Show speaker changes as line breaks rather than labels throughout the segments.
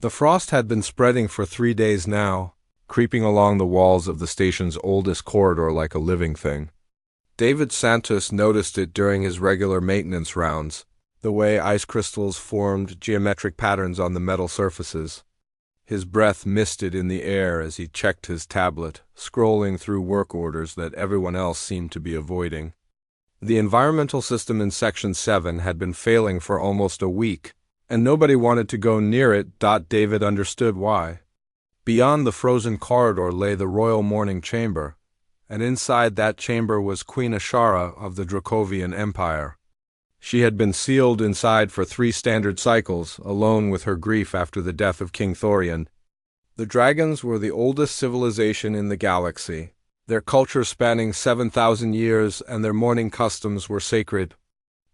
The frost had been spreading for 3 days now, creeping along the walls of the station's oldest corridor like a living thing. David Santos noticed it during his regular maintenance rounds, the way ice crystals formed geometric patterns on the metal surfaces. His breath misted in the air as he checked his tablet, scrolling through work orders that everyone else seemed to be avoiding. The environmental system in Section 7 had been failing for almost a week, and nobody wanted to go near it. David understood why. Beyond the frozen corridor lay the royal mourning chamber, and inside that chamber was Queen Ashara of the Dracovian Empire. She had been sealed inside for 3 standard cycles, alone with her grief after the death of King Thorian. The dragons were the oldest civilization in the galaxy, their culture spanning 7,000 years, and their mourning customs were sacred.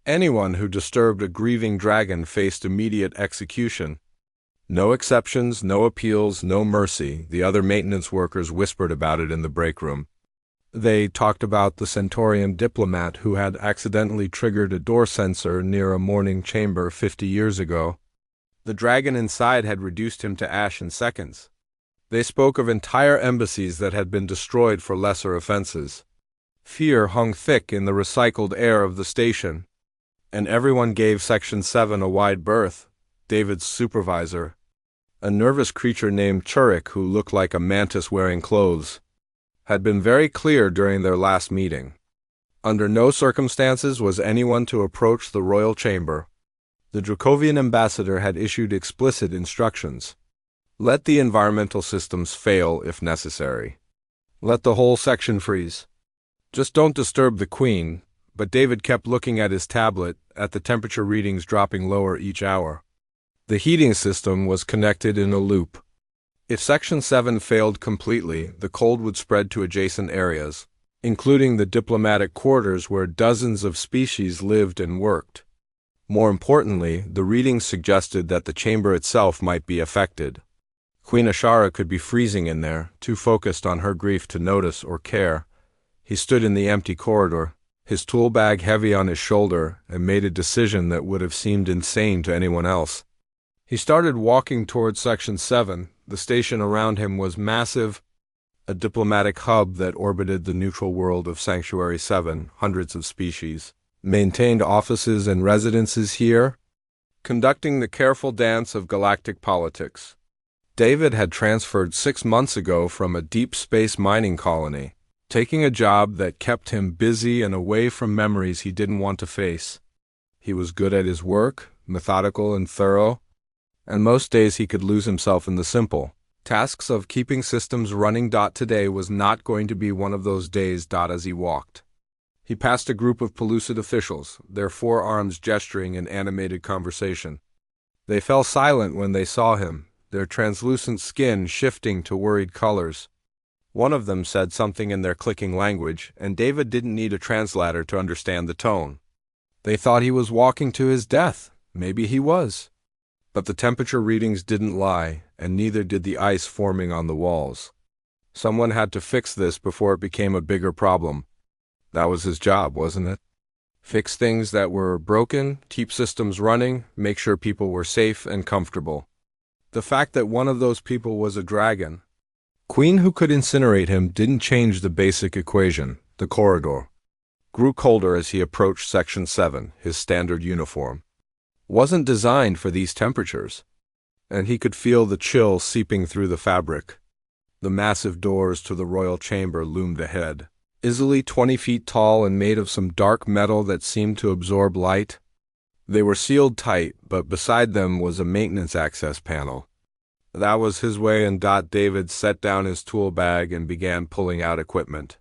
Anyone who disturbed a grieving dragon faced immediate execution. No exceptions, no appeals, no mercy. The other maintenance workers whispered about it in the break room. They talked about the Centaurian diplomat who had accidentally triggered a door sensor near a mourning chamber 50 years ago. The dragon inside had reduced him to ash in seconds. They spoke of entire embassies that had been destroyed for lesser offenses. Fear hung thick in the recycled air of the station, and everyone gave Section 7 a wide berth. David's supervisor, a nervous creature named Churik who looked like a mantis wearing clothes, had been very clear during their last meeting. Under no circumstances was anyone to approach the royal chamber. The Dracovian ambassador had issued explicit instructions. Let the environmental systems fail if necessary. Let the whole section freeze. Just don't disturb the queen. But David kept looking at his tablet, at the temperature readings dropping lower each hour. The heating system was connected in a loop. If Section 7 failed completely, the cold would spread to adjacent areas, including the diplomatic quarters where dozens of species lived and worked. More importantly, the readings suggested that the chamber itself might be affected. Queen Ashara could be freezing in there, too focused on her grief to notice or care. He stood in the empty corridor, his tool bag heavy on his shoulder, and made a decision that would have seemed insane to anyone else. He started walking towards Section 7. The station around him was massive, a diplomatic hub that orbited the neutral world of Sanctuary 7, hundreds of species, maintained offices and residences here, conducting the careful dance of galactic politics. David had transferred 6 months ago from a deep space mining colony, taking a job that kept him busy and away from memories he didn't want to face. He was good at his work, methodical and thorough, and most days he could lose himself in the simple tasks of keeping systems running. Today was not going to be one of those days. As he walked, he passed a group of pellucid officials, their forearms gesturing in animated conversation. They fell silent when they saw him, their translucent skin shifting to worried colors. One of them said something in their clicking language, and David didn't need a translator to understand the tone. They thought he was walking to his death. Maybe he was. But the temperature readings didn't lie, and neither did the ice forming on the walls. Someone had to fix this before it became a bigger problem. That was his job, wasn't it? Fix things that were broken, keep systems running, make sure people were safe and comfortable. The fact that one of those people was a dragon, queen who could incinerate him, didn't change the basic equation. The corridor grew colder as he approached Section 7, his standard uniform wasn't designed for these temperatures, and he could feel the chill seeping through the fabric. The massive doors to the royal chamber loomed ahead, easily 20 feet tall and made of some dark metal that seemed to absorb light. They were sealed tight, but beside them was a maintenance access panel. That was his way, and David set down his tool bag and began pulling out equipment.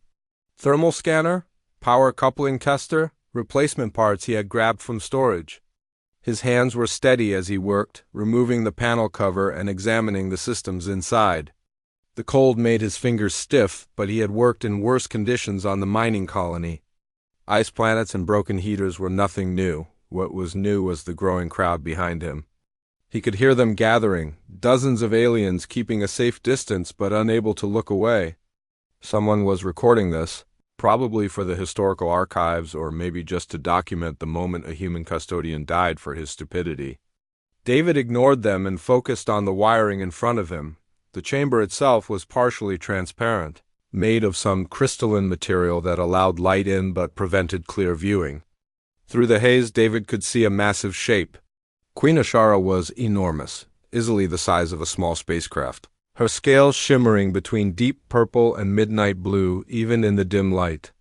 Thermal scanner, power coupling tester, replacement parts he had grabbed from storage. His hands were steady as he worked, removing the panel cover and examining the systems inside. The cold made his fingers stiff, but he had worked in worse conditions on the mining colony. Ice planets and broken heaters were nothing new. What was new was the growing crowd behind him. He could hear them gathering, dozens of aliens keeping a safe distance but unable to look away. Someone was recording this, probably for the historical archives or maybe just to document the moment a human custodian died for his stupidity. David ignored them and focused on the wiring in front of him. The chamber itself was partially transparent, made of some crystalline material that allowed light in but prevented clear viewing. Through the haze, David could see a massive shape. Queen Ashara was enormous, easily the size of a small spacecraft. Her scales shimmering between deep purple and midnight blue even in the dim light.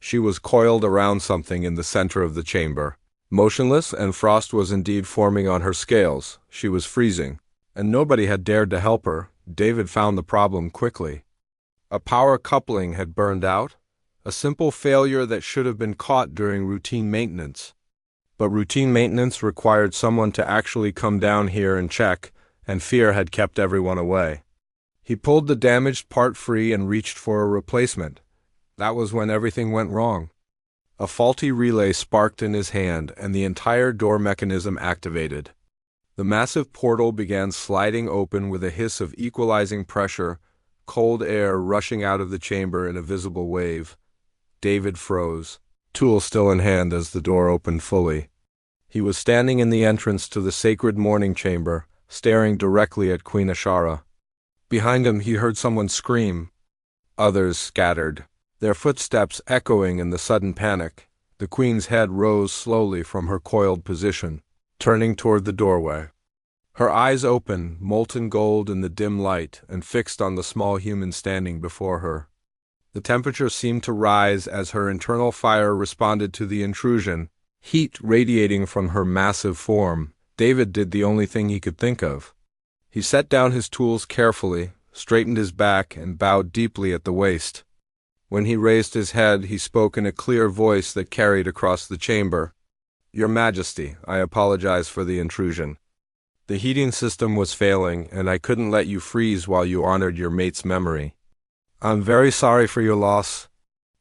She was coiled around something in the center of the chamber. Motionless, and frost was indeed forming on her scales. She was freezing, and nobody had dared to help her. David found the problem quickly. A power coupling had burned out, a simple failure that should have been caught during routine maintenance. But routine maintenance required someone to actually come down here and check, and fear had kept everyone away. He pulled the damaged part free and reached for a replacement. That was when everything went wrong. A faulty relay sparked in his hand, and the entire door mechanism activated. The massive portal began sliding open with a hiss of equalizing pressure, cold air rushing out of the chamber in a visible wave. David froze, tool still in hand as the door opened fully. He was standing in the entrance to the sacred mourning chamber, staring directly at Queen Ashara. Behind him he heard someone scream. Others scattered, their footsteps echoing in the sudden panic. The queen's head rose slowly from her coiled position, turning toward the doorway. Her eyes open, molten gold in the dim light, and fixed on the small human standing before her. The temperature seemed to rise as her internal fire responded to the intrusion, heat radiating from her massive form. David did the only thing he could think of. He set down his tools carefully, straightened his back, and bowed deeply at the waist. When he raised his head, he spoke in a clear voice that carried across the chamber. "Your Majesty, I apologize for the intrusion. The heating system was failing, and I couldn't let you freeze while you honored your mate's memory. I'm very sorry for your loss."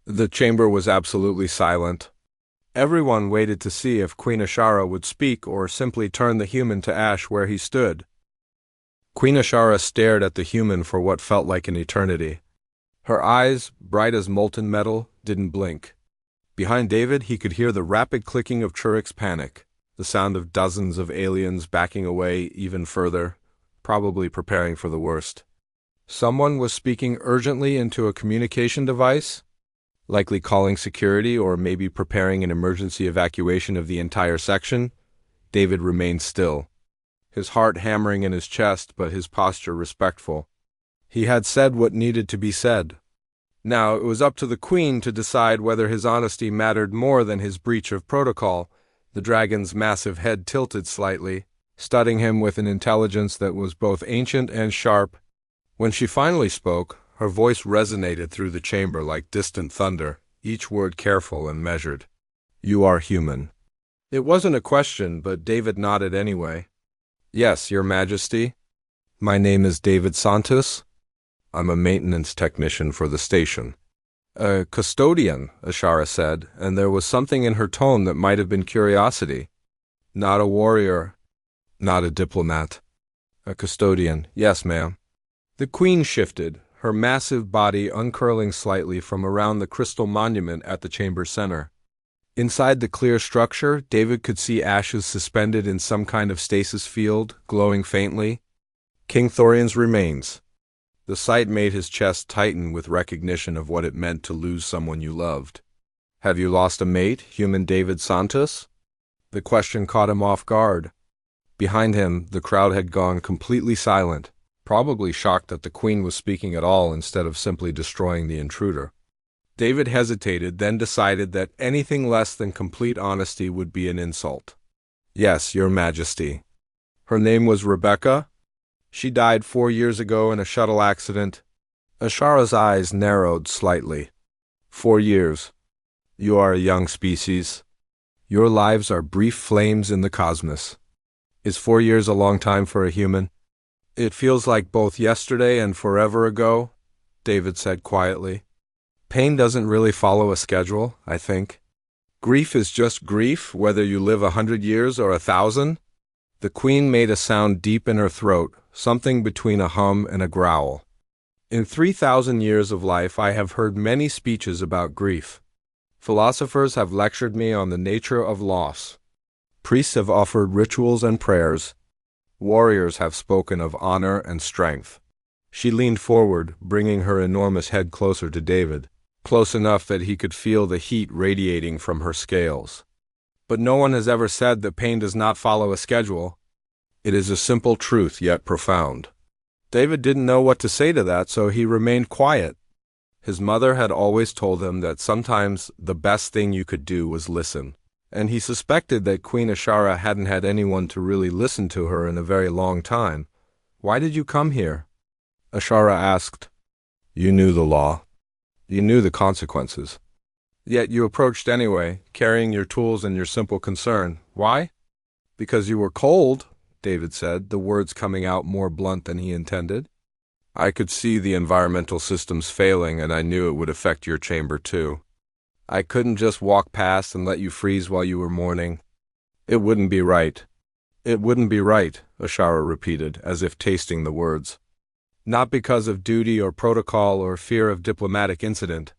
The chamber was absolutely silent. Everyone waited to see if Queen Ashara would speak or simply turn the human to ash where he stood. Queen Ashara stared at the human for what felt like an eternity. Her eyes, bright as molten metal, didn't blink. Behind David, he could hear the rapid clicking of Churik's panic, the sound of dozens of aliens backing away even further, probably preparing for the worst. Someone was speaking urgently into a communication device, likely calling security or maybe preparing an emergency evacuation of the entire section. David remained still, his heart hammering in his chest but his posture respectful. He had said what needed to be said. Now it was up to the Queen to decide whether his honesty mattered more than his breach of protocol. The dragon's massive head tilted slightly, studying him with an intelligence that was both ancient and sharp. When she finally spoke, her voice resonated through the chamber like distant thunder, each word careful and measured. "You are human." It wasn't a question, but David nodded anyway. "Yes, Your Majesty. My name is David Santos. I'm a maintenance technician for the station." "A custodian," Ashara said, and there was something in her tone that might have been curiosity. "Not a warrior, not a diplomat. A custodian, yes, ma'am." The Queen shifted, her massive body uncurling slightly from around the crystal monument at the chamber's center. Inside the clear structure, David could see ashes suspended in some kind of stasis field, glowing faintly. King Thorian's remains. The sight made his chest tighten with recognition of what it meant to lose someone you loved. "Have you lost a mate, human David Santos?" The question caught him off guard. Behind him, the crowd had gone completely silent, probably shocked that the Queen was speaking at all instead of simply destroying the intruder. David hesitated, then decided that anything less than complete honesty would be an insult. "Yes, Your Majesty. Her name was Rebecca. She died 4 years ago in a shuttle accident." Ashara's eyes narrowed slightly. 4 years. You are a young species. Your lives are brief flames in the cosmos. Is 4 years a long time for a human? "It feels like both yesterday and forever ago," David said quietly. "Pain doesn't really follow a schedule, I think. Grief is just grief, whether you live 100 years or 1,000. The Queen made a sound deep in her throat, something between a hum and a growl. "In 3,000 years of life I have heard many speeches about grief. Philosophers have lectured me on the nature of loss. Priests have offered rituals and prayers. Warriors have spoken of honor and strength. She leaned forward, bringing her enormous head closer to David, close enough that he could feel the heat radiating from her scales. But no one has ever said that pain does not follow a schedule. It is a simple truth, yet profound. David didn't know what to say to that, so he remained quiet. His mother had always told him that sometimes the best thing you could do was listen, and he suspected that Queen Ashara hadn't had anyone to really listen to her in a very long time. "Why did you come here?" Ashara asked. "You knew the law. You knew the consequences. Yet you approached anyway, carrying your tools and your simple concern. Why?" "Because you were cold," David said, the words coming out more blunt than he intended. "I could see the environmental systems failing, and I knew it would affect your chamber too. I couldn't just walk past and let you freeze while you were mourning. It wouldn't be right." "It wouldn't be right," Ashara repeated, as if tasting the words. "Not because of duty or protocol or fear of diplomatic incident.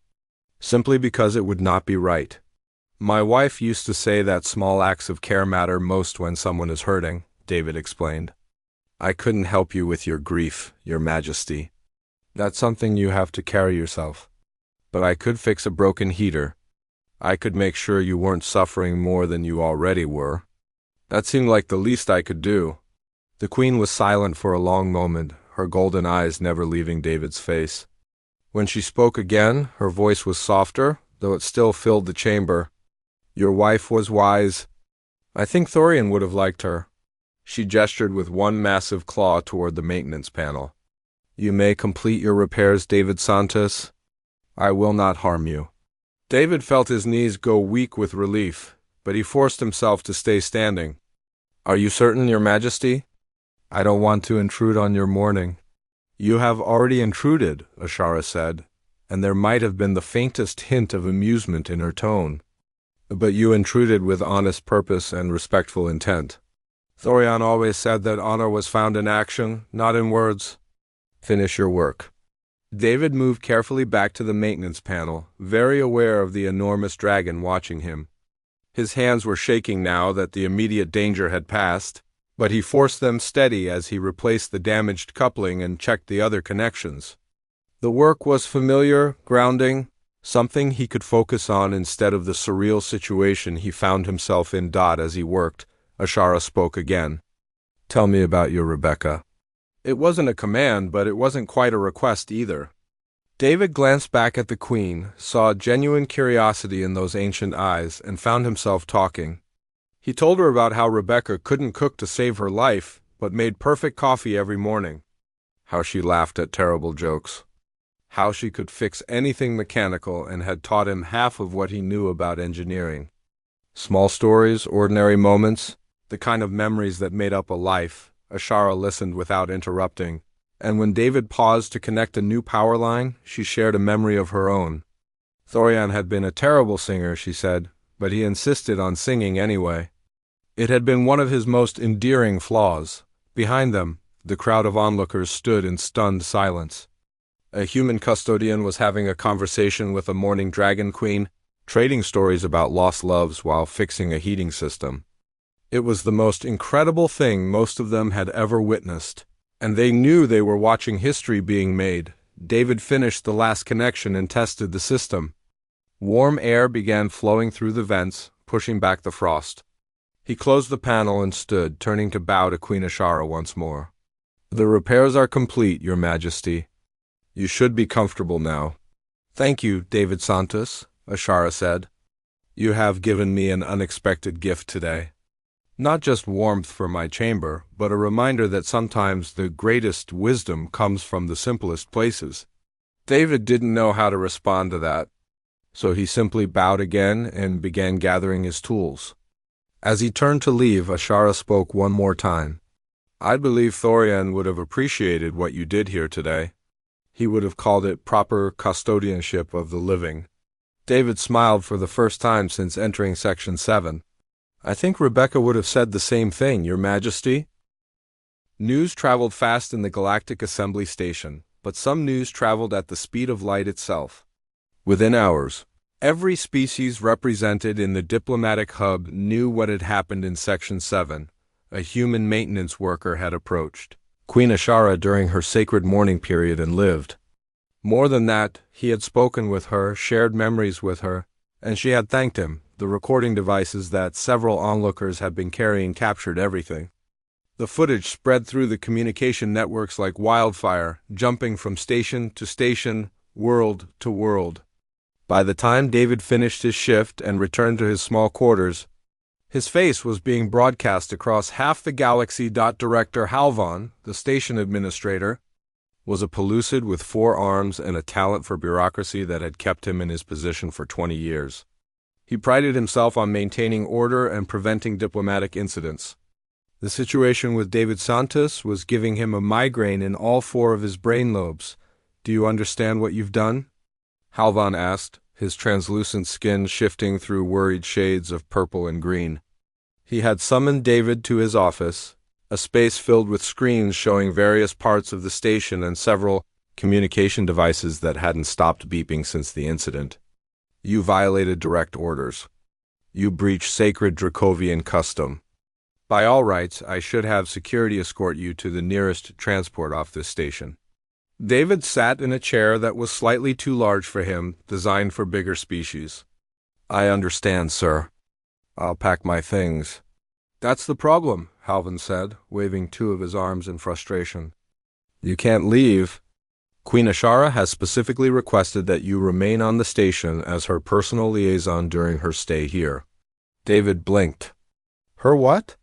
Simply because it would not be right. My wife used to say that small acts of care matter most when someone is hurting," David explained. "I couldn't help you with your grief, Your Majesty. That's something you have to carry yourself. But I could fix a broken heater. I could make sure you weren't suffering more than you already were. That seemed like the least I could do." The Queen was silent for a long moment, her golden eyes never leaving David's face. When she spoke again, her voice was softer, though it still filled the chamber. "Your wife was wise. I think Thorian would have liked her." She gestured with one massive claw toward the maintenance panel. "You may complete your repairs, David Santos. I will not harm you." David felt his knees go weak with relief, but he forced himself to stay standing. "Are you certain, Your Majesty? I don't want to intrude on your mourning." "You have already intruded," Ashara said, and there might have been the faintest hint of amusement in her tone. "But you intruded with honest purpose and respectful intent. Thorian always said that honor was found in action, not in words. Finish your work." David moved carefully back to the maintenance panel, very aware of the enormous dragon watching him. His hands were shaking now that the immediate danger had passed, but he forced them steady as he replaced the damaged coupling and checked the other connections. The work was familiar, grounding, something he could focus on instead of the surreal situation he found himself in. As he worked, Ashara spoke again. "Tell me about your Rebecca." It wasn't a command, but it wasn't quite a request either. David glanced back at the Queen, saw genuine curiosity in those ancient eyes, and found himself talking. He told her about how Rebecca couldn't cook to save her life, but made perfect coffee every morning. How she laughed at terrible jokes. How she could fix anything mechanical and had taught him half of what he knew about engineering. Small stories, ordinary moments, the kind of memories that made up a life. Ashara listened without interrupting, and when David paused to connect a new power line, she shared a memory of her own. Thorian had been a terrible singer, she said, but he insisted on singing anyway. It had been one of his most endearing flaws. Behind them, the crowd of onlookers stood in stunned silence. A human custodian was having a conversation with a mourning dragon queen, trading stories about lost loves while fixing a heating system. It was the most incredible thing most of them had ever witnessed, and they knew they were watching history being made. David finished the last connection and tested the system. Warm air began flowing through the vents, pushing back the frost. He closed the panel and stood, turning to bow to Queen Ashara once more. "The repairs are complete, Your Majesty. You should be comfortable now." "Thank you, David Santos," Ashara said. "You have given me an unexpected gift today. Not just warmth for my chamber, but a reminder that sometimes the greatest wisdom comes from the simplest places." David didn't know how to respond to that, so he simply bowed again and began gathering his tools. As he turned to leave, Ashara spoke one more time. "I believe Thorian would have appreciated what you did here today. He would have called it proper custodianship of the living." David smiled for the first time since entering Section 7. "I think Rebecca would have said the same thing, Your Majesty." News traveled fast in the Galactic Assembly Station, but some news traveled at the speed of light itself. Within hours, every species represented in the diplomatic hub knew what had happened in Section 7, a human maintenance worker, had approached Queen Ashara during her sacred mourning period and lived. More than that, he had spoken with her, shared memories with her, and she had thanked him. The recording devices that several onlookers had been carrying captured everything. The footage spread through the communication networks like wildfire, jumping from station to station, world to world. By the time David finished his shift and returned to his small quarters, his face was being broadcast across half the galaxy. Director Halvan, the station administrator, was a pellucid with 4 arms and a talent for bureaucracy that had kept him in his position for 20 years. He prided himself on maintaining order and preventing diplomatic incidents. The situation with David Santos was giving him a migraine in all 4 of his brain lobes. "Do you understand what you've done?" Halvan asked, his translucent skin shifting through worried shades of purple and green. He had summoned David to his office, a space filled with screens showing various parts of the station and several communication devices that hadn't stopped beeping since the incident. "You violated direct orders. You breached sacred Dracovian custom. By all rights, I should have security escort you to the nearest transport off this station." David sat in a chair that was slightly too large for him, designed for bigger species. "I understand, sir. I'll pack my things." "That's the problem," Halvan said, waving 2 of his arms in frustration. "You can't leave. Queen Ashara has specifically requested that you remain on the station as her personal liaison during her stay here." David blinked. "Her what?"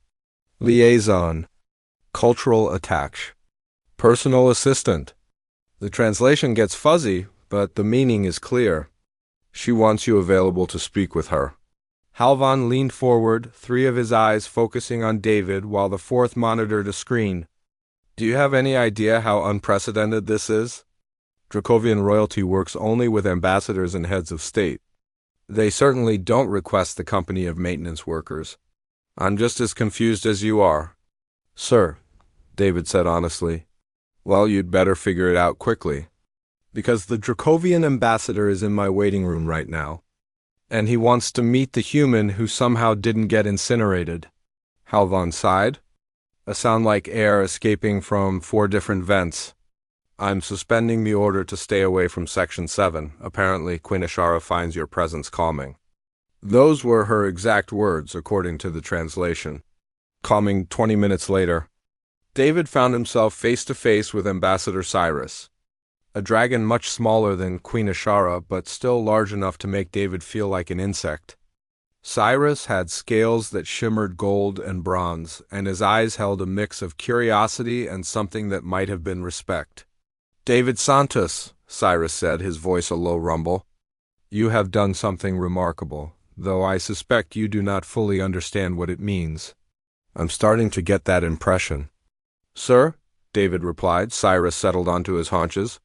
"Liaison. Cultural attache. Personal assistant. The translation gets fuzzy, but the meaning is clear. She wants you available to speak with her." Halvan leaned forward, 3 of his eyes focusing on David while the 4th monitored a screen. "Do you have any idea how unprecedented this is? Dracovian royalty works only with ambassadors and heads of state. They certainly don't request the company of maintenance workers. I'm just as confused as you are." "Sir," David said honestly, "well, you'd better figure it out quickly. Because the Dracovian ambassador is in my waiting room right now, and he wants to meet the human who somehow didn't get incinerated." Halvan sighed, a sound like air escaping from 4 different vents. "I'm suspending the order to stay away from Section 7. Apparently, Queen Ashara finds your presence calming." Those were her exact words, according to the translation. Calming 20 minutes later, David found himself face to face with Ambassador Cyrus, a dragon much smaller than Queen Ashara, but still large enough to make David feel like an insect. Cyrus had scales that shimmered gold and bronze, and his eyes held a mix of curiosity and something that might have been respect. "David Santos," Cyrus said, his voice a low rumble, "you have done something remarkable, though I suspect you do not fully understand what it means." "I'm starting to get that impression." "Sir," David replied. Cyrus settled onto his haunches,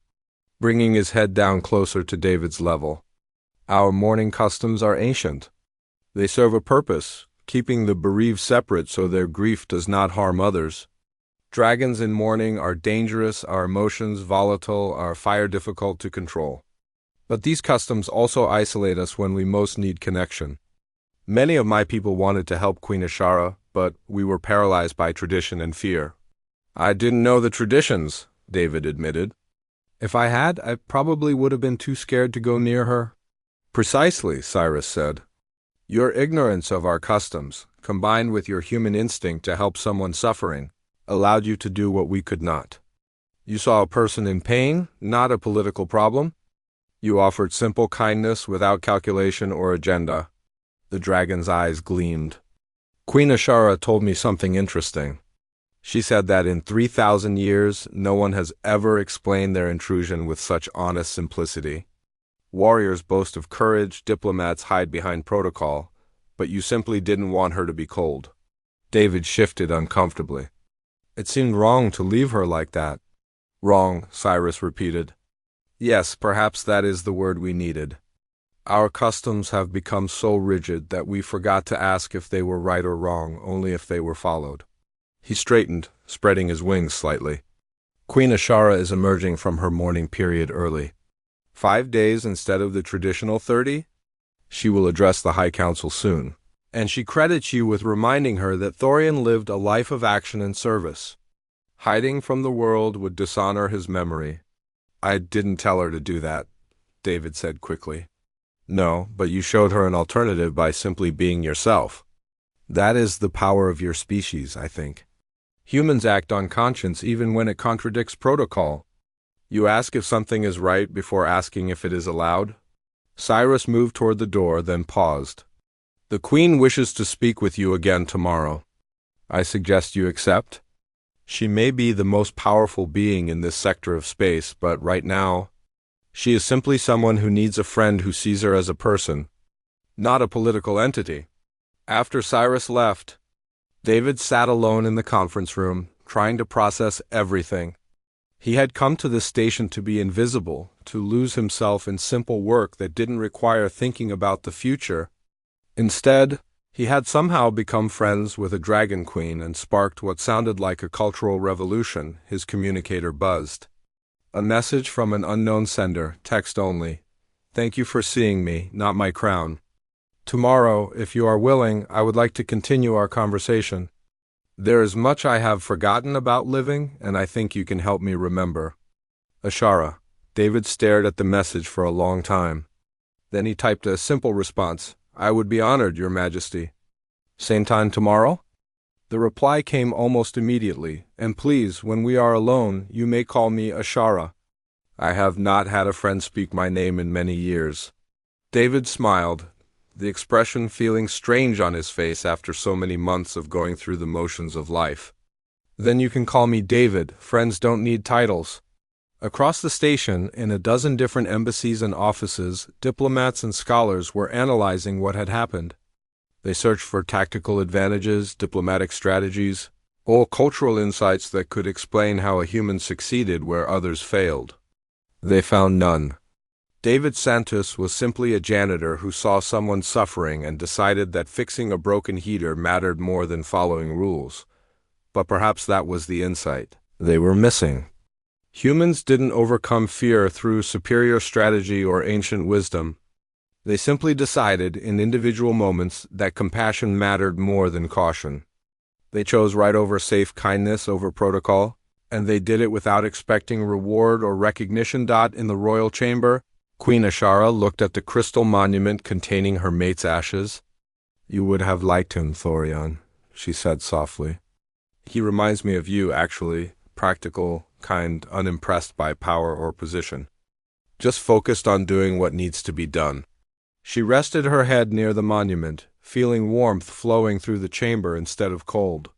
bringing his head down closer to David's level. "Our mourning customs are ancient. They serve a purpose, keeping the bereaved separate so their grief does not harm others. Dragons in mourning are dangerous, our emotions volatile, our fire difficult to control. But these customs also isolate us when we most need connection. Many of my people wanted to help Queen Ashara, but we were paralyzed by tradition and fear." "I didn't know the traditions," David admitted. "If I had, I probably would have been too scared to go near her." "Precisely," Cyrus said. "Your ignorance of our customs, combined with your human instinct to help someone suffering, allowed you to do what we could not. You saw a person in pain, not a political problem. You offered simple kindness without calculation or agenda." The dragon's eyes gleamed. "Queen Ashara told me something interesting. She said that in 3,000 years, no one has ever explained their intrusion with such honest simplicity. Warriors boast of courage, diplomats hide behind protocol, but you simply didn't want her to be cold." David shifted uncomfortably. It seemed wrong to leave her like that. "Wrong," Cyrus repeated. "Yes, perhaps that is the word we needed. Our customs have become so rigid that we forgot to ask if they were right or wrong, only if they were followed." He straightened, spreading his wings slightly. "Queen Ashara is emerging from her mourning period early. 5 days instead of the traditional 30? She will address the High Council soon. And she credits you with reminding her that Thorian lived a life of action and service. Hiding from the world would dishonor his memory. I didn't tell her to do that, David said quickly. No, but you showed her an alternative by simply being yourself. That is the power of your species, I think. Humans act on conscience even when it contradicts protocol. You ask if something is right before asking if it is allowed. Cyrus moved toward the door, then paused. The Queen wishes to speak with you again tomorrow. I suggest you accept. She may be the most powerful being in this sector of space, but right now, she is simply someone who needs a friend who sees her as a person, not a political entity. After Cyrus left, David sat alone in the conference room, trying to process everything. He had come to this station to be invisible, to lose himself in simple work that didn't require thinking about the future. Instead, he had somehow become friends with a dragon queen and sparked what sounded like a cultural revolution. His communicator buzzed. A message from an unknown sender, text only. Thank you for seeing me, not my crown. Tomorrow, if you are willing, I would like to continue our conversation. There is much I have forgotten about living, and I think you can help me remember. Ashara. David stared at the message for a long time. Then he typed a simple response. I would be honored, Your Majesty. Same time tomorrow? The reply came almost immediately, and please, when we are alone, you may call me Ashara. I have not had a friend speak my name in many years. David smiled, the expression feeling strange on his face after so many months of going through the motions of life. Then you can call me David. Friends don't need titles. Across the station, in a dozen different embassies and offices, diplomats and scholars were analyzing what had happened. They searched for tactical advantages, diplomatic strategies, or cultural insights that could explain how a human succeeded where others failed. They found none. David Santos was simply a janitor who saw someone suffering and decided that fixing a broken heater mattered more than following rules. But perhaps that was the insight they were missing. Humans didn't overcome fear through superior strategy or ancient wisdom. They simply decided in individual moments that compassion mattered more than caution. They chose right over safe kindness over protocol, and they did it without expecting reward or recognition. In the royal chamber, Queen Ashara looked at the crystal monument containing her mate's ashes. You would have liked him, Thorian, she said softly. He reminds me of you, actually. Practical, kind, unimpressed by power or position. Just focused on doing what needs to be done. She rested her head near the monument, feeling warmth flowing through the chamber instead of cold.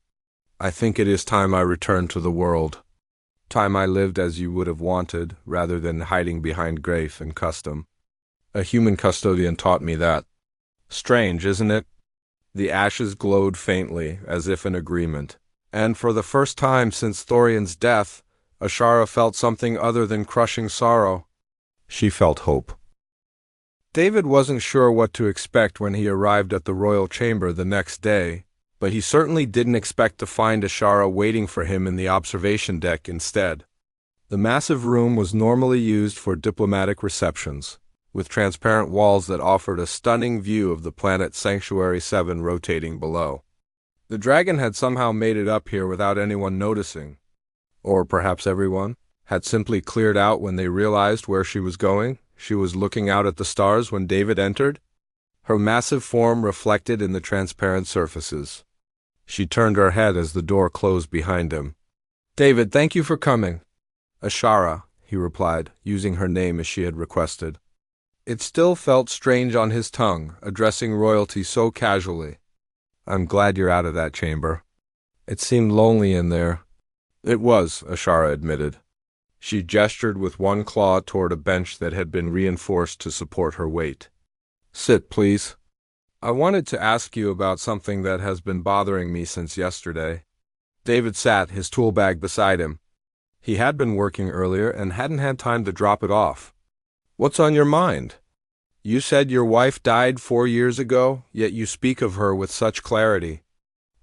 I think it is time I returned to the world. Time I lived as you would have wanted, rather than hiding behind grace and custom. A human custodian taught me that. Strange, isn't it? The ashes glowed faintly, as if in agreement. And for the first time since Thorian's death, Ashara felt something other than crushing sorrow. She felt hope. David wasn't sure what to expect when he arrived at the royal chamber the next day, but he certainly didn't expect to find Ashara waiting for him in the observation deck instead. The massive room was normally used for diplomatic receptions, with transparent walls that offered a stunning view of the planet Sanctuary 7 rotating below. The dragon had somehow made it up here without anyone noticing. Or perhaps everyone had simply cleared out when they realized where she was going. She was looking out at the stars when David entered, her massive form reflected in the transparent surfaces. She turned her head as the door closed behind him. David, thank you for coming. Ashara, he replied, using her name as she had requested. It still felt strange on his tongue, addressing royalty so casually. I'm glad you're out of that chamber. It seemed lonely in there. It was, Ashara admitted. She gestured with one claw toward a bench that had been reinforced to support her weight. Sit, please. I wanted to ask you about something that has been bothering me since yesterday. David sat, his tool bag beside him. He had been working earlier and hadn't had time to drop it off. What's on your mind? You said your wife died 4 years ago, yet you speak of her with such clarity.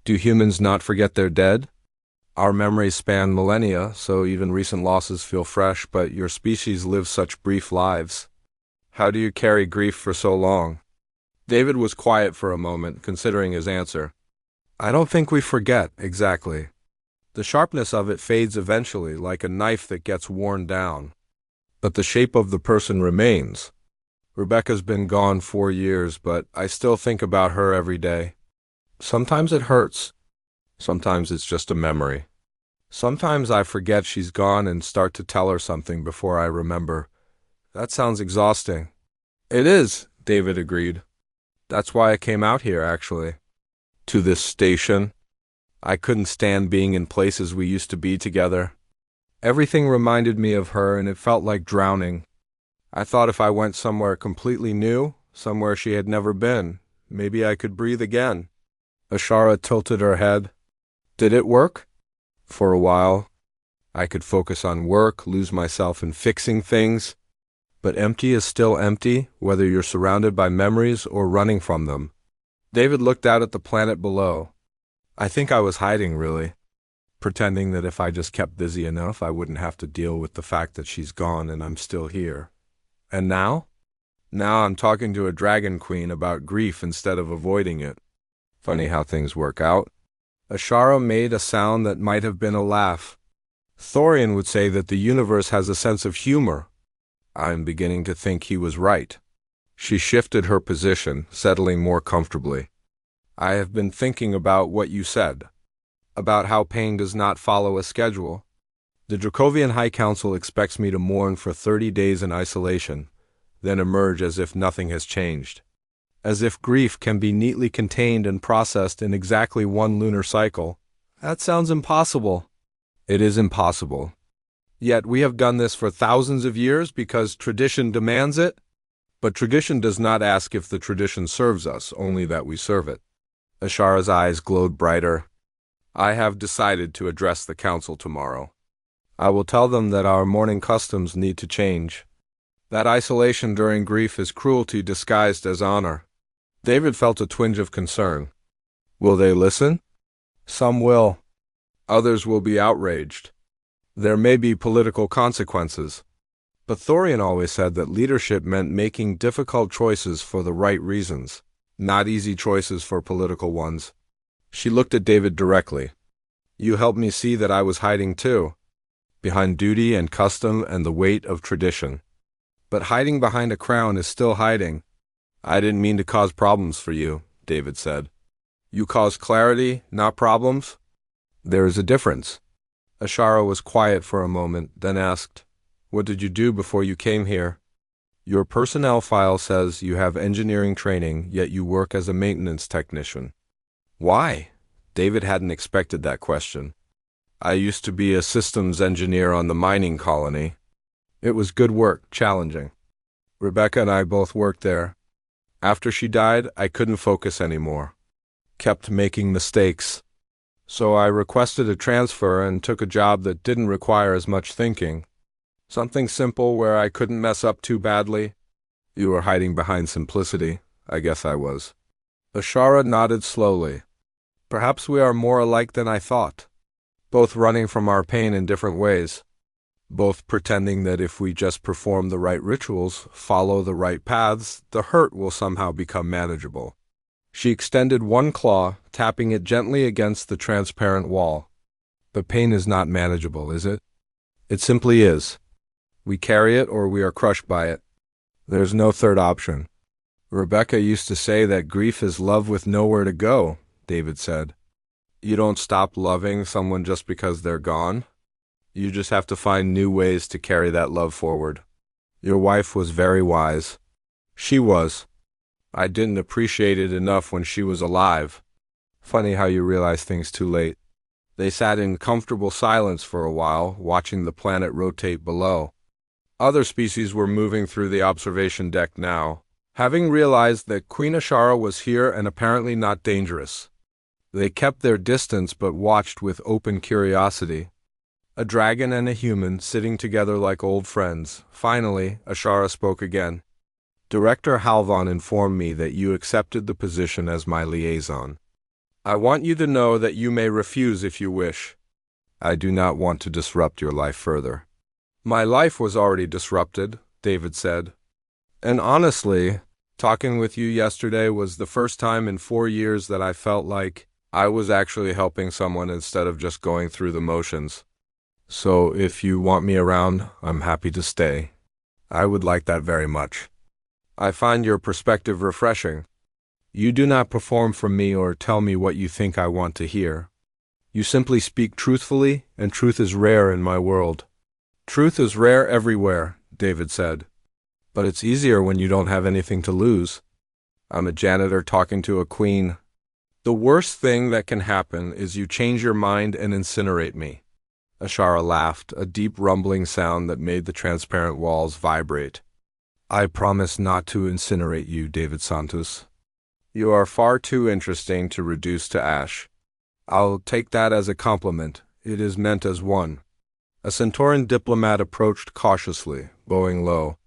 Do humans not forget their dead? Our memories span millennia, so even recent losses feel fresh, but your species lives such brief lives. How do you carry grief for so long? David was quiet for a moment, considering his answer. I don't think we forget, exactly. The sharpness of it fades eventually, like a knife that gets worn down. But the shape of the person remains. Rebecca's been gone 4 years, but I still think about her every day. Sometimes it hurts. Sometimes it's just a memory. Sometimes I forget she's gone and start to tell her something before I remember. That sounds exhausting. It is, David agreed. That's why I came out here, actually. To this station. I couldn't stand being in places we used to be together. Everything reminded me of her, and it felt like drowning. I thought if I went somewhere completely new, somewhere she had never been, maybe I could breathe again. Ashara tilted her head. Did it work? For a while. I could focus on work, lose myself in fixing things. But empty is still empty, whether you're surrounded by memories or running from them. David looked out at the planet below. I think I was hiding, really. Pretending that if I just kept busy enough, I wouldn't have to deal with the fact that she's gone and I'm still here. And now? Now I'm talking to a dragon queen about grief instead of avoiding it. Funny how things work out. Ashara made a sound that might have been a laugh. Thorian would say that the universe has a sense of humor. I'm beginning to think he was right. She shifted her position, settling more comfortably. I have been thinking about what you said, about how pain does not follow a schedule. The Dracovian High Council expects me to mourn for 30 days in isolation, then emerge as if nothing has changed. As if grief can be neatly contained and processed in exactly 1 lunar cycle. That sounds impossible. It is impossible. Yet we have done this for thousands of years because tradition demands it. But tradition does not ask if the tradition serves us, only that we serve it. Ashara's eyes glowed brighter. I have decided to address the council tomorrow. I will tell them that our mourning customs need to change. That isolation during grief is cruelty disguised as honor. David felt a twinge of concern. Will they listen? Some will. Others will be outraged. There may be political consequences. But Thorian always said that leadership meant making difficult choices for the right reasons, not easy choices for political ones. She looked at David directly. You helped me see that I was hiding too, behind duty and custom and the weight of tradition. But hiding behind a crown is still hiding. I didn't mean to cause problems for you, David said. You cause clarity, not problems? There is a difference. Ashara was quiet for a moment, then asked, What did you do before you came here? Your personnel file says you have engineering training, yet you work as a maintenance technician. Why? David hadn't expected that question. I used to be a systems engineer on the mining colony. It was good work, challenging. Rebecca and I both worked there. After she died, I couldn't focus anymore. Kept making mistakes. So I requested a transfer and took a job that didn't require as much thinking. Something simple where I couldn't mess up too badly. You were hiding behind simplicity. I guess I was. Ashara nodded slowly. Perhaps we are more alike than I thought. Both running from our pain in different ways. Both pretending that if we just perform the right rituals, follow the right paths, the hurt will somehow become manageable. She extended one claw, tapping it gently against the transparent wall. But pain is not manageable, is it? It simply is. We carry it or we are crushed by it. There's no third option. Rebecca used to say that grief is love with nowhere to go, David said. You don't stop loving someone just because they're gone. You just have to find new ways to carry that love forward. Your wife was very wise. She was. I didn't appreciate it enough when she was alive. Funny how you realize things too late. They sat in comfortable silence for a while, watching the planet rotate below. Other species were moving through the observation deck now, having realized that Queen Ashara was here and apparently not dangerous. They kept their distance but watched with open curiosity. A dragon and a human sitting together like old friends. Finally, Ashara spoke again. Director Halvan informed me that you accepted the position as my liaison. I want you to know that you may refuse if you wish. I do not want to disrupt your life further. My life was already disrupted, David said. And honestly, Talking with you yesterday was the first time in 4 years that I felt like I was actually helping someone instead of just going through the motions. So if you want me around, I'm happy to stay. I would like that very much. I find your perspective refreshing. You do not perform for me or tell me what you think I want to hear. You simply speak truthfully, and truth is rare in my world. Truth is rare everywhere, David said. But it's easier when you don't have anything to lose. I'm a janitor talking to a queen. The worst thing that can happen is you change your mind and incinerate me. Ashara laughed, a deep rumbling sound that made the transparent walls vibrate. I promise not to incinerate you, David Santos. You are far too interesting to reduce to ash. I'll take that as a compliment. It is meant as one. A Centauran diplomat approached cautiously, bowing low.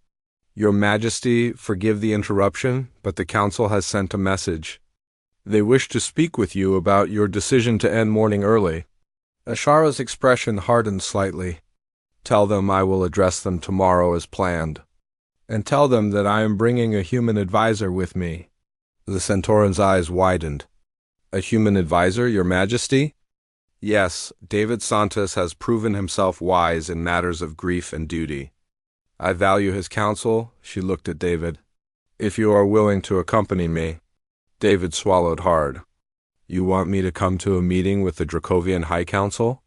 Your Majesty, forgive the interruption, but the Council has sent a message. They wish to speak with you about your decision to end mourning early. Ashara's expression hardened slightly. Tell them I will address them tomorrow as planned. And tell them that I am bringing a human advisor with me. The Centauran's eyes widened. A human advisor, Your Majesty? Yes, David Santos has proven himself wise in matters of grief and duty. I value his counsel, she looked at David. If you are willing to accompany me. David swallowed hard. You want me to come to a meeting with the Dracovian High Council?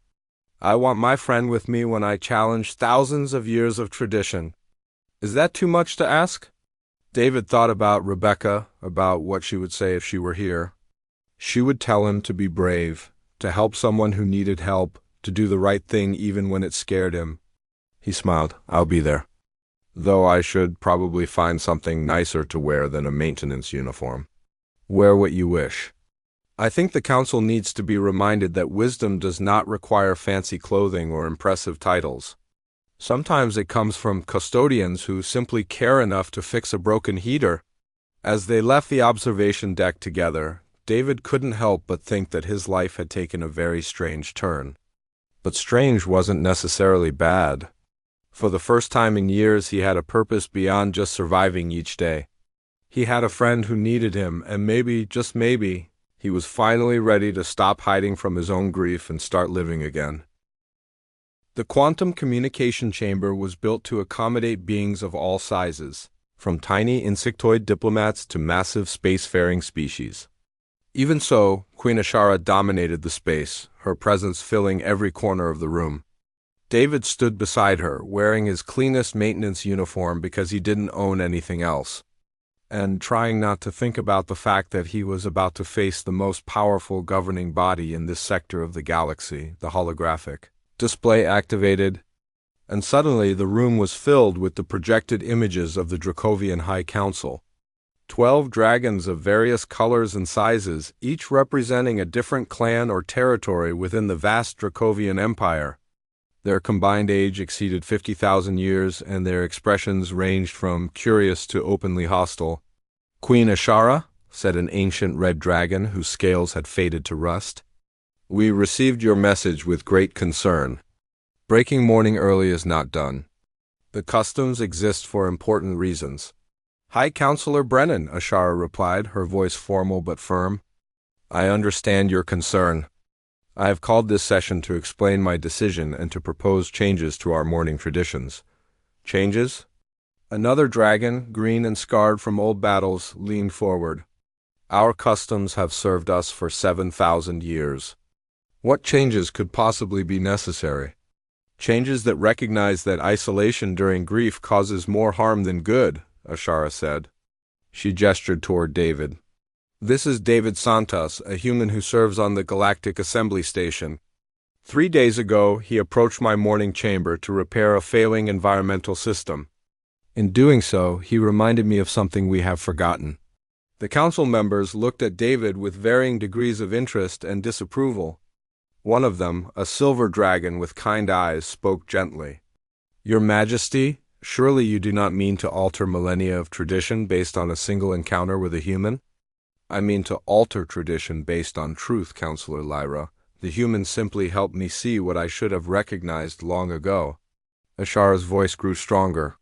I want my friend with me when I challenge thousands of years of tradition. Is that too much to ask? David thought about Rebecca, about what she would say if she were here. She would tell him to be brave, to help someone who needed help, to do the right thing even when it scared him. He smiled. I'll be there. Though I should probably find something nicer to wear than a maintenance uniform. Wear what you wish. I think the Council needs to be reminded that wisdom does not require fancy clothing or impressive titles. Sometimes it comes from custodians who simply care enough to fix a broken heater. As they left the observation deck together, David couldn't help but think that his life had taken a very strange turn. But strange wasn't necessarily bad. For the first time in years, he had a purpose beyond just surviving each day. He had a friend who needed him, and maybe, just maybe, he was finally ready to stop hiding from his own grief and start living again. The quantum communication chamber was built to accommodate beings of all sizes, from tiny insectoid diplomats to massive spacefaring species. Even so, Queen Ashara dominated the space, her presence filling every corner of the room. David stood beside her, wearing his cleanest maintenance uniform because he didn't own anything else, and trying not to think about the fact that he was about to face the most powerful governing body in this sector of the galaxy, the holographic. Display activated, and suddenly the room was filled with the projected images of the Dracovian High Council. 12 dragons of various colors and sizes, each representing a different clan or territory within the vast Dracovian Empire. Their combined age exceeded 50,000 years, and their expressions ranged from curious to openly hostile. Queen Ashara, said an ancient red dragon whose scales had faded to rust. We received your message with great concern. Breaking mourning early is not done. The customs exist for important reasons. High Counselor Brennan, Ashara replied, her voice formal but firm. I understand your concern. I have called this session to explain my decision and to propose changes to our mourning traditions. Changes? Another dragon, green and scarred from old battles, leaned forward. Our customs have served us for 7,000 years. What changes could possibly be necessary? Changes that recognize that isolation during grief causes more harm than good, Ashara said. She gestured toward David. This is David Santos, a human who serves on the Galactic Assembly Station. 3 days ago, he approached my mourning chamber to repair a failing environmental system. In doing so, he reminded me of something we have forgotten. The council members looked at David with varying degrees of interest and disapproval. One of them, a silver dragon with kind eyes, spoke gently. Your Majesty, surely you do not mean to alter millennia of tradition based on a single encounter with a human? I mean to alter tradition based on truth, Counselor Lyra. The humans simply helped me see what I should have recognized long ago. Ashara's voice grew stronger.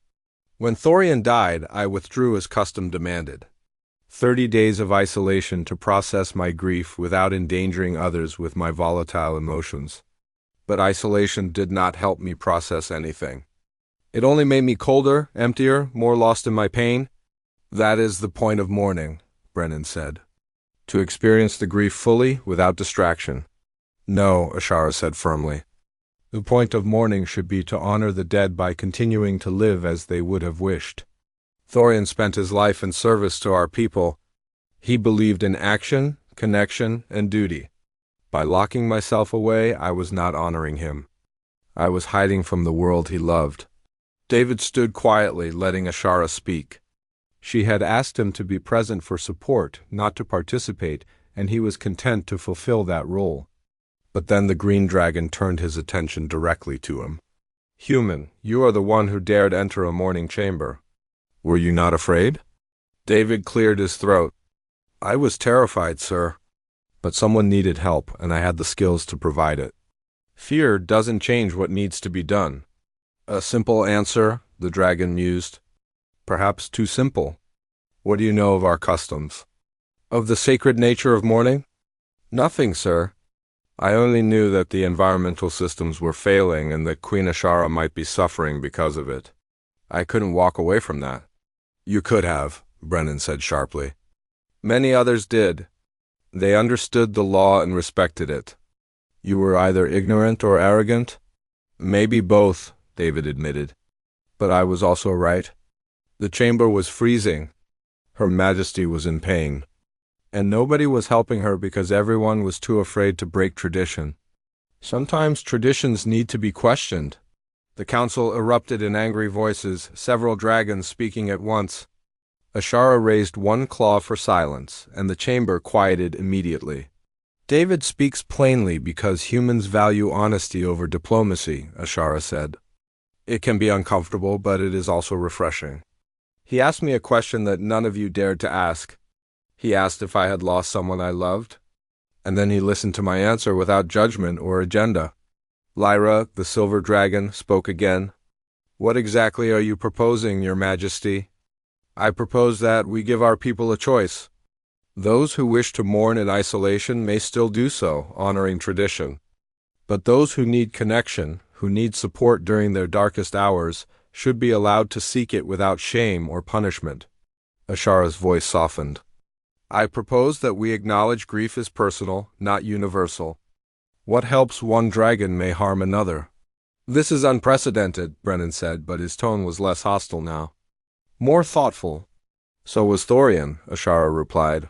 When Thorian died, I withdrew as custom demanded. 30 days of isolation to process my grief without endangering others with my volatile emotions. But isolation did not help me process anything. It only made me colder, emptier, more lost in my pain. That is the point of mourning, Brennan said. To experience the grief fully, without distraction. No, Ashara said firmly. The point of mourning should be to honor the dead by continuing to live as they would have wished. Thorian spent his life in service to our people. He believed in action, connection, and duty. By locking myself away, I was not honoring him. I was hiding from the world he loved. David stood quietly, letting Ashara speak. She had asked him to be present for support, not to participate, and he was content to fulfill that role. But then the green dragon turned his attention directly to him. Human, you are the one who dared enter a mourning chamber. Were you not afraid? David cleared his throat. I was terrified, sir. But someone needed help, and I had the skills to provide it. Fear doesn't change what needs to be done. A simple answer, the dragon mused. Perhaps too simple. What do you know of our customs? Of the sacred nature of mourning? Nothing, sir. I only knew that the environmental systems were failing and that Queen Ashara might be suffering because of it. I couldn't walk away from that. You could have, Brennan said sharply. Many others did. They understood the law and respected it. You were either ignorant or arrogant? Maybe both, David admitted. But I was also right. The chamber was freezing. Her Majesty was in pain. And nobody was helping her because everyone was too afraid to break tradition. Sometimes traditions need to be questioned. The council erupted in angry voices, several dragons speaking at once. Ashara raised one claw for silence, and the chamber quieted immediately. David speaks plainly because humans value honesty over diplomacy, Ashara said. It can be uncomfortable, but it is also refreshing. He asked me a question that none of you dared to ask. He asked if I had lost someone I loved, and then he listened to my answer without judgment or agenda. Lyra, the silver dragon, spoke again. What exactly are you proposing, Your Majesty? I propose that we give our people a choice. Those who wish to mourn in isolation may still do so, honoring tradition. But those who need connection, who need support during their darkest hours, should be allowed to seek it without shame or punishment. Ashara's voice softened. I propose that we acknowledge grief is personal, not universal. What helps one dragon may harm another. This is unprecedented, Brennan said, but his tone was less hostile now. More thoughtful. So was Thorian, Ashara replied.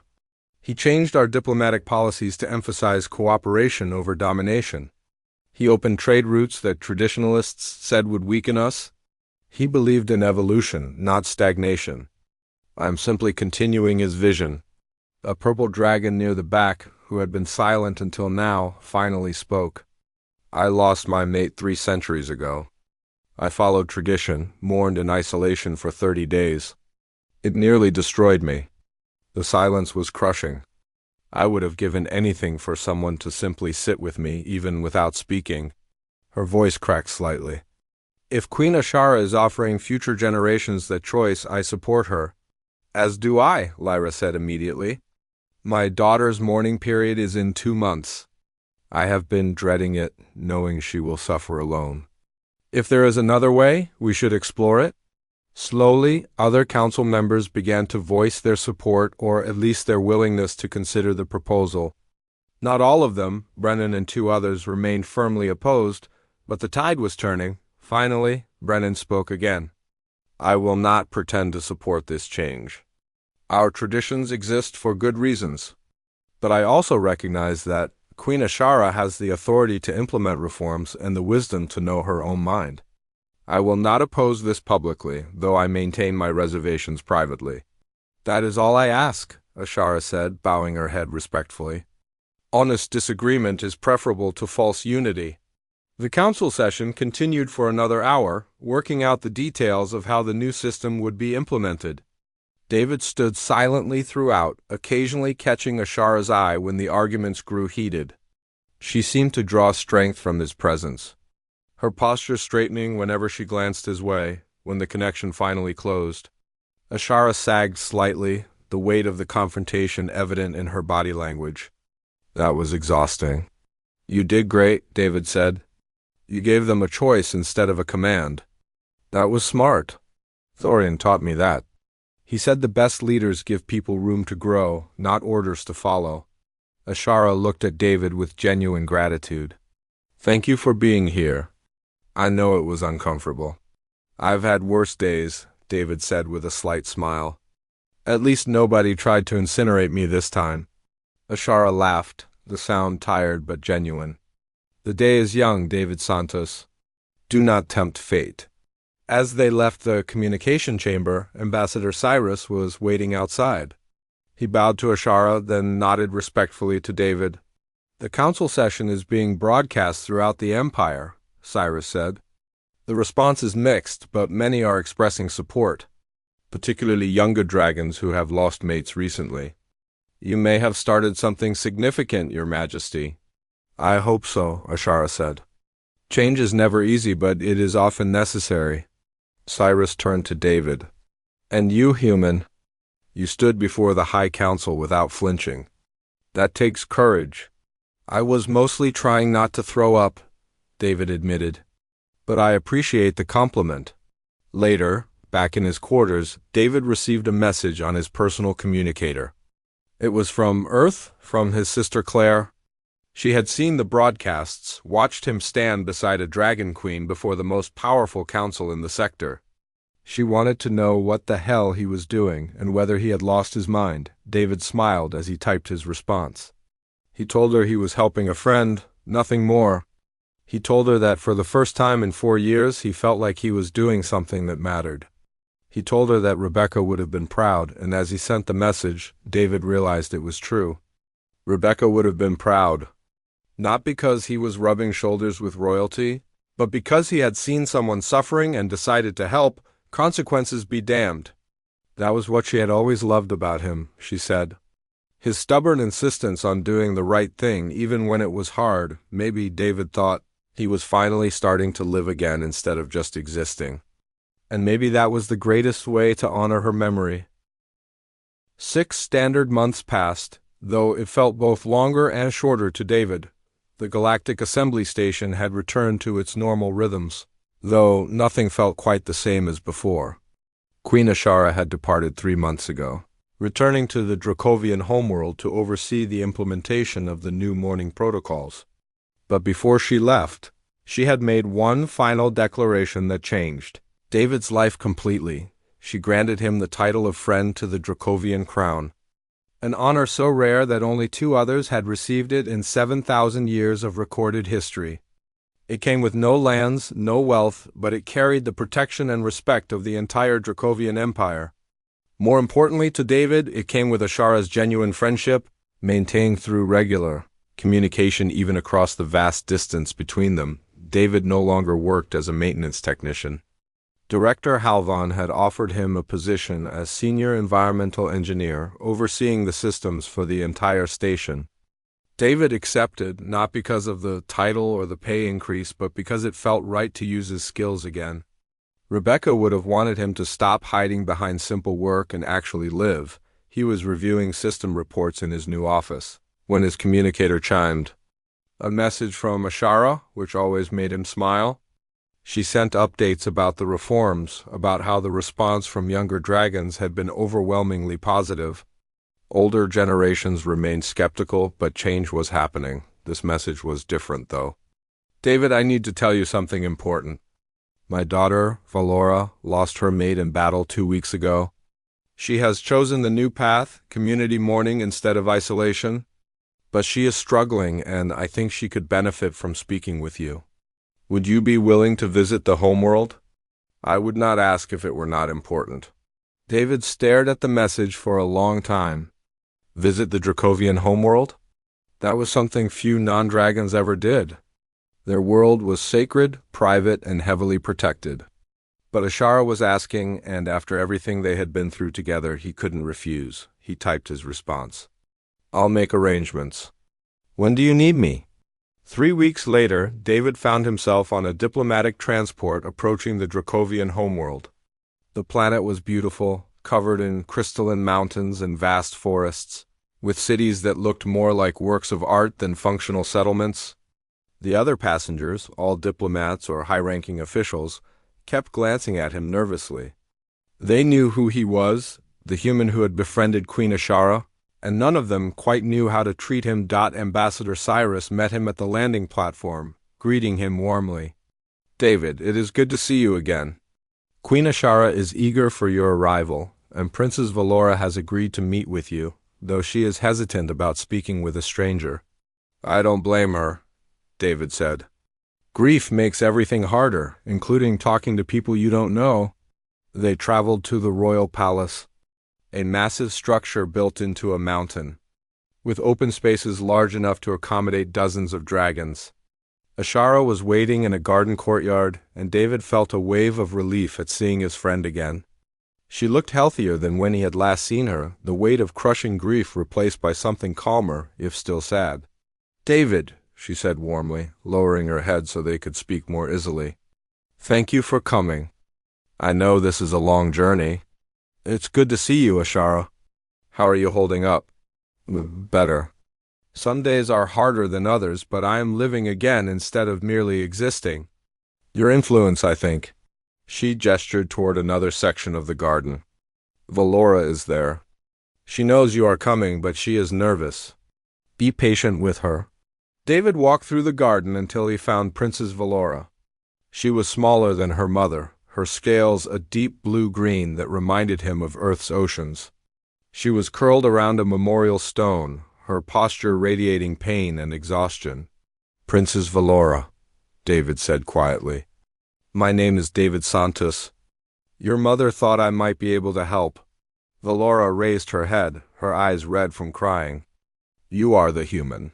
He changed our diplomatic policies to emphasize cooperation over domination. He opened trade routes that traditionalists said would weaken us. He believed in evolution, not stagnation. I am simply continuing his vision. A purple dragon near the back, who had been silent until now, finally spoke. I lost my mate 3 centuries ago. I followed tradition, mourned in isolation for 30 days. It nearly destroyed me. The silence was crushing. I would have given anything for someone to simply sit with me, even without speaking. Her voice cracked slightly. If Queen Ashara is offering future generations that choice, I support her. As do I, Lyra said immediately. My daughter's mourning period is in 2 months. I have been dreading it, knowing she will suffer alone. If there is another way, we should explore it. Slowly, other council members began to voice their support or at least their willingness to consider the proposal. Not all of them, Brennan and 2 others, remained firmly opposed, but the tide was turning. Finally, Brennan spoke again. I will not pretend to support this change. Our traditions exist for good reasons. But I also recognize that Queen Ashara has the authority to implement reforms and the wisdom to know her own mind. I will not oppose this publicly, though I maintain my reservations privately. That is all I ask, Ashara said, bowing her head respectfully. Honest disagreement is preferable to false unity. The council session continued for another hour, working out the details of how the new system would be implemented. David stood silently throughout, occasionally catching Ashara's eye when the arguments grew heated. She seemed to draw strength from his presence, her posture straightening whenever she glanced his way. When the connection finally closed, Ashara sagged slightly, the weight of the confrontation evident in her body language. That was exhausting. You did great, David said. You gave them a choice instead of a command. That was smart. Thorian taught me that. He said the best leaders give people room to grow, not orders to follow. Ashara looked at David with genuine gratitude. Thank you for being here. I know it was uncomfortable. I've had worse days, David said with a slight smile. At least nobody tried to incinerate me this time. Ashara laughed, the sound tired but genuine. The day is young, David Santos. Do not tempt fate. As they left the communication chamber, Ambassador Cyrus was waiting outside. He bowed to Ashara, then nodded respectfully to David. The council session is being broadcast throughout the Empire, Cyrus said. The response is mixed, but many are expressing support, particularly younger dragons who have lost mates recently. You may have started something significant, Your Majesty. I hope so, Ashara said. Change is never easy, but it is often necessary. Cyrus turned to David. And you, human, you stood before the High Council without flinching. That takes courage. I was mostly trying not to throw up, David admitted. But I appreciate the compliment. Later, back in his quarters, David received a message on his personal communicator. It was from Earth, from his sister Claire. She had seen the broadcasts, watched him stand beside a dragon queen before the most powerful council in the sector. She wanted to know what the hell he was doing and whether he had lost his mind. David smiled as he typed his response. He told her he was helping a friend, nothing more. He told her that for the first time in 4 years he felt like he was doing something that mattered. He told her that Rebecca would have been proud, and as he sent the message, David realized it was true. Rebecca would have been proud. Not because he was rubbing shoulders with royalty, but because he had seen someone suffering and decided to help, consequences be damned. That was what she had always loved about him, she said. His stubborn insistence on doing the right thing, even when it was hard. Maybe, David thought, he was finally starting to live again instead of just existing. And maybe that was the greatest way to honor her memory. 6 standard months passed, though it felt both longer and shorter to David. The Galactic Assembly Station had returned to its normal rhythms, though nothing felt quite the same as before. Queen Ashara had departed 3 months ago, returning to the Dracovian homeworld to oversee the implementation of the new Mourning protocols. But before she left, she had made one final declaration that changed David's life completely. She granted him the title of friend to the Dracovian crown, an honor so rare that only 2 others had received it in 7,000 years of recorded history. It came with no lands, no wealth, but it carried the protection and respect of the entire Dracovian Empire. More importantly to David, it came with Ashara's genuine friendship, maintained through regular communication even across the vast distance between them. David no longer worked as a maintenance technician. Director Halvan had offered him a position as senior environmental engineer, overseeing the systems for the entire station. David accepted, not because of the title or the pay increase, but because it felt right to use his skills again. Rebecca would have wanted him to stop hiding behind simple work and actually live. He was reviewing system reports in his new office when his communicator chimed. A message from Ashara, which always made him smile. She sent updates about the reforms, about how the response from younger dragons had been overwhelmingly positive. Older generations remained skeptical, but change was happening. This message was different, though. David, I need to tell you something important. My daughter, Valora, lost her mate in battle 2 weeks ago. She has chosen the new path, community mourning instead of isolation. But she is struggling, and I think she could benefit from speaking with you. Would you be willing to visit the homeworld? I would not ask if it were not important. David stared at the message for a long time. Visit the Dracovian homeworld? That was something few non-dragons ever did. Their world was sacred, private, and heavily protected. But Ashara was asking, and after everything they had been through together, he couldn't refuse. He typed his response. I'll make arrangements. When do you need me? 3 weeks later, David found himself on a diplomatic transport approaching the Dracovian homeworld. The planet was beautiful, covered in crystalline mountains and vast forests, with cities that looked more like works of art than functional settlements. The other passengers, all diplomats or high-ranking officials, kept glancing at him nervously. They knew who he was, the human who had befriended Queen Ashara, and none of them quite knew how to treat him. Ambassador Cyrus met him at the landing platform, greeting him warmly. "David, it is good to see you again. Queen Ashara is eager for your arrival, and Princess Valora has agreed to meet with you, though she is hesitant about speaking with a stranger." "I don't blame her," David said. "Grief makes everything harder, including talking to people you don't know." They traveled to the royal palace, a massive structure built into a mountain, with open spaces large enough to accommodate dozens of dragons. Ashara was waiting in a garden courtyard, and David felt a wave of relief at seeing his friend again. She looked healthier than when he had last seen her, the weight of crushing grief replaced by something calmer, if still sad. "David," she said warmly, lowering her head so they could speak more easily. "Thank you for coming. I know this is a long journey." "It's good to see you, Ashara. How are you holding up?" "Better. Some days are harder than others, but I am living again instead of merely existing. Your influence, I think." She gestured toward another section of the garden. "Valora is there. She knows you are coming, but she is nervous. Be patient with her." David walked through the garden until he found Princess Valora. She was smaller than her mother, her scales a deep blue-green that reminded him of Earth's oceans. She was curled around a memorial stone, her posture radiating pain and exhaustion. "Princess Valora," David said quietly. "My name is David Santos. Your mother thought I might be able to help." Valora raised her head, her eyes red from crying. "You are the human.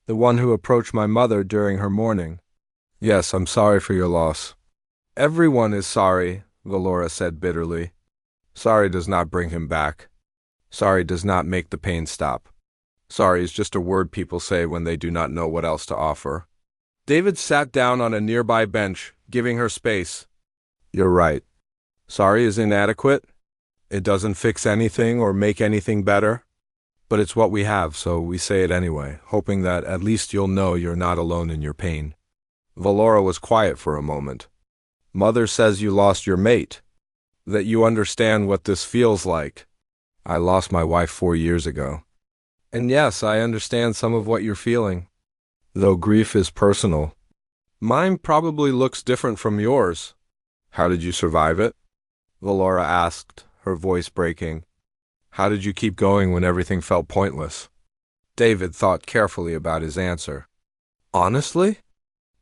The one who approached my mother during her mourning. Yes, I'm sorry for your loss." "Everyone is sorry," Valora said bitterly. "Sorry does not bring him back. Sorry does not make the pain stop. Sorry is just a word people say when they do not know what else to offer." David sat down on a nearby bench, giving her space. "You're right. Sorry is inadequate. It doesn't fix anything or make anything better. But it's what we have, so we say it anyway, hoping that at least you'll know you're not alone in your pain." Valora was quiet for a moment. "Mother says you lost your mate, that you understand what this feels like." "I lost my wife 4 years ago. And yes, I understand some of what you're feeling. Though grief is personal. Mine probably looks different from yours." "How did you survive it?" Valora asked, her voice breaking. "How did you keep going when everything felt pointless?" David thought carefully about his answer. "Honestly,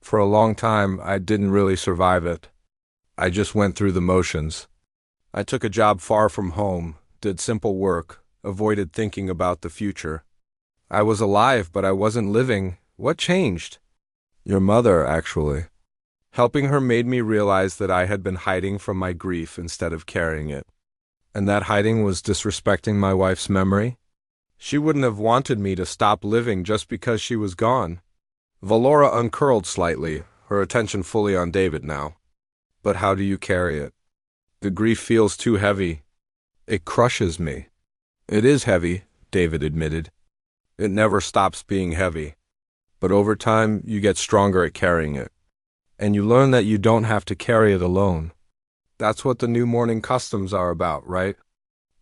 for a long time I didn't really survive it. I just went through the motions. I took a job far from home, did simple work, avoided thinking about the future. I was alive, but I wasn't living. What changed?" "Your mother, actually. Helping her made me realize that I had been hiding from my grief instead of carrying it. And that hiding was disrespecting my wife's memory. She wouldn't have wanted me to stop living just because she was gone." Valora uncurled slightly, her attention fully on David now. "But how do you carry it?" "The grief feels too heavy. It crushes me." "It is heavy," David admitted. "It never stops being heavy. But over time, you get stronger at carrying it. And you learn that you don't have to carry it alone. That's what the new mourning customs are about, right?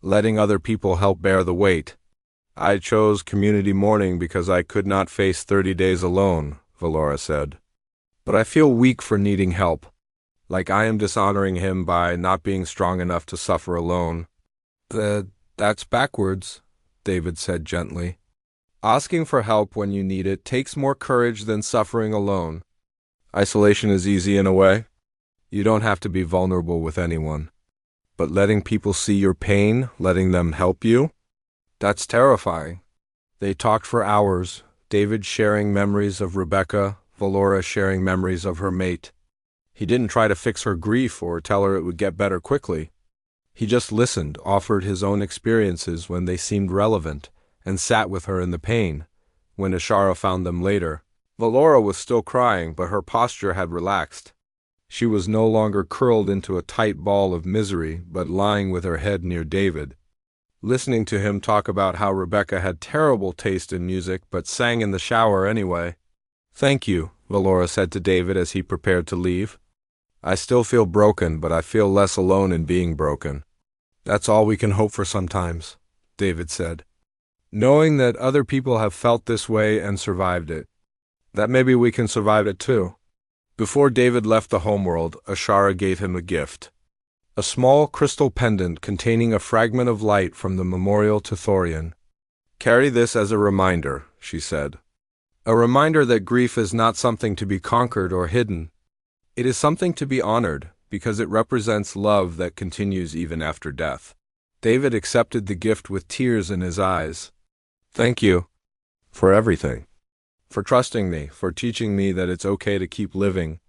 Letting other people help bear the weight." "I chose community mourning because I could not face 30 days alone," Valora said. "But I feel weak for needing help. Like I am dishonoring him by not being strong enough to suffer alone." That's backwards," David said gently. "Asking for help when you need it takes more courage than suffering alone. Isolation is easy in a way. You don't have to be vulnerable with anyone. But letting people see your pain, letting them help you, that's terrifying." They talked for hours, David sharing memories of Rebecca, Valora sharing memories of her mate. He didn't try to fix her grief or tell her it would get better quickly. He just listened, offered his own experiences when they seemed relevant, and sat with her in the pain. When Ashara found them later, Valora was still crying, but her posture had relaxed. She was no longer curled into a tight ball of misery, but lying with her head near David. Listening to him talk about how Rebecca had terrible taste in music but sang in the shower anyway. "Thank you," Valora said to David as he prepared to leave. "I still feel broken, but I feel less alone in being broken." "That's all we can hope for sometimes," David said. "Knowing that other people have felt this way and survived it. That maybe we can survive it too." Before David left the homeworld, Ashara gave him a gift. A small crystal pendant containing a fragment of light from the memorial to Thorian. "Carry this as a reminder," she said. "A reminder that grief is not something to be conquered or hidden. It is something to be honored, because it represents love that continues even after death." David accepted the gift with tears in his eyes. "Thank you for everything. For trusting me, for teaching me that it's okay to keep living."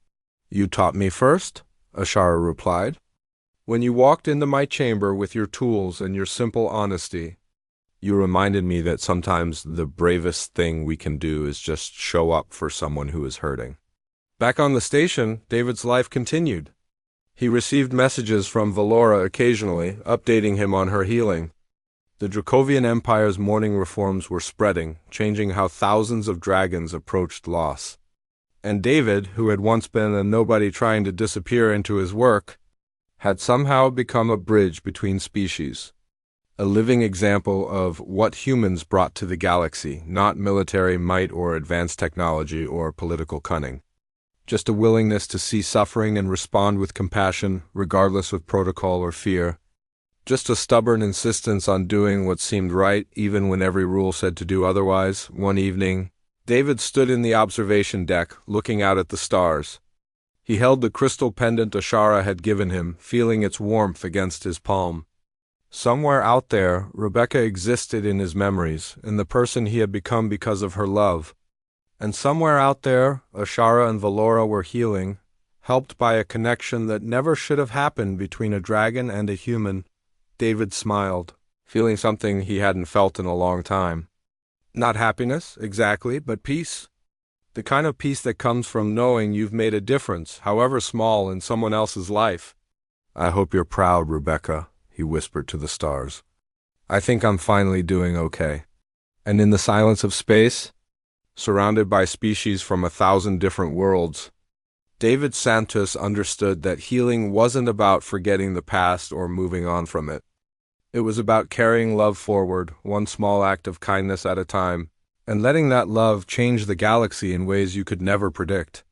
"You taught me first," Ashara replied. "When you walked into my chamber with your tools and your simple honesty, you reminded me that sometimes the bravest thing we can do is just show up for someone who is hurting." Back on the station, David's life continued. He received messages from Valora occasionally, updating him on her healing. The Dracovian Empire's mourning reforms were spreading, changing how thousands of dragons approached loss. And David, who had once been a nobody trying to disappear into his work, had somehow become a bridge between species. A living example of what humans brought to the galaxy, not military might or advanced technology or political cunning. Just a willingness to see suffering and respond with compassion, regardless of protocol or fear. Just a stubborn insistence on doing what seemed right, even when every rule said to do otherwise. One evening, David stood in the observation deck, looking out at the stars. He held the crystal pendant Ashara had given him, feeling its warmth against his palm. Somewhere out there, Rebecca existed in his memories, in the person he had become because of her love. And somewhere out there, Ashara and Valora were healing, helped by a connection that never should have happened between a dragon and a human. David smiled, feeling something he hadn't felt in a long time. Not happiness, exactly, but peace. The kind of peace that comes from knowing you've made a difference, however small, in someone else's life. "I hope you're proud, Rebecca," he whispered to the stars. "I think I'm finally doing okay." And in the silence of space, surrounded by species from 1,000 different worlds, David Santos understood that healing wasn't about forgetting the past or moving on from it. It was about carrying love forward, one small act of kindness at a time, and letting that love change the galaxy in ways you could never predict.